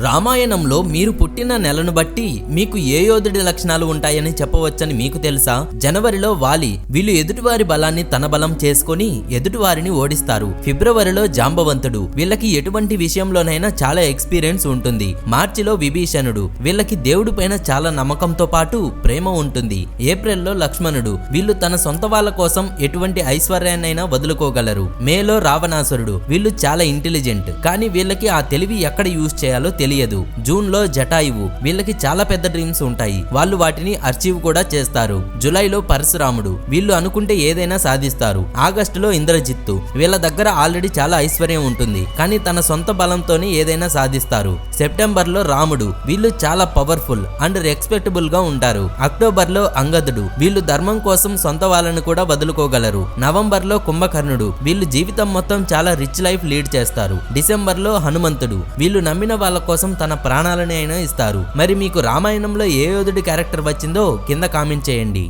రామాయణంలో మీరు పుట్టిన నెలను బట్టి మీకు ఏ యోధుడి లక్షణాలు ఉంటాయని చెప్పవచ్చని మీకు తెలుసా? జనవరిలో వాలి వీళ్ళు ఎదుటివారి బలాన్ని తన బలం చేసుకొని ఎదుటివారిని ఓడిస్తారు. ఫిబ్రవరిలో జాంబవంతుడు వీళ్ళకి ఎటువంటి విషయంలోనైనా చాలా ఎక్స్పీరియన్స్ ఉంటుంది. మార్చిలో విభీషణుడు వీళ్ళకి దేవుడి పైన చాలా నమ్మకంతో పాటు ప్రేమ ఉంటుంది. ఏప్రిల్లో లక్ష్మణుడు వీళ్ళు తన సొంత వాళ్ళ కోసం ఎటువంటి ఐశ్వర్యాన్నైనా వదులుకోగలరు. మేలో రావణాసురుడు వీళ్ళు చాలా ఇంటెలిజెంట్, కానీ వీళ్ళకి ఆ తెలివి ఎక్కడ యూజ్ చేయాలో తెలియదు. జూన్ లో జటాయువు వీళ్ళకి చాలా పెద్ద డ్రీమ్స్ ఉంటాయి, వాళ్ళు వాటిని అచీవ్ కూడా చేస్తారు. జులైలో పరశురాముడు వీళ్ళు అనుకుంటే ఏదైనా సాధిస్తారు. ఆగస్టులో ఇంద్రజిత్తు వీళ్ళ దగ్గర ఆల్రెడీ చాలా ఐశ్వర్యం ఉంటుంది, కానీ తన సొంత బలంతోనే ఏదైనా సాధిస్తారు. సెప్టెంబర్ లో రాముడు వీళ్ళు చాలా పవర్ఫుల్ అండ్ రెస్పెక్టబుల్ గా ఉంటారు. అక్టోబర్ లో అంగదుడు వీళ్ళు ధర్మం కోసం సొంత వాళ్ళని కూడా వదులుకోగలరు. నవంబర్ లో కుంభకర్ణుడు వీళ్ళు జీవితం మొత్తం చాలా రిచ్ లైఫ్ లీడ్ చేస్తారు. డిసెంబర్ లో హనుమంతుడు వీళ్ళు నమ్మిన వాళ్ళ కోసం తన ప్రాణాలని అయినా ఇస్తారు. మరి మీకు రామాయణంలో ఏ యోధుడి క్యారెక్టర్ వచ్చిందో కింద కామెంట్ చేయండి.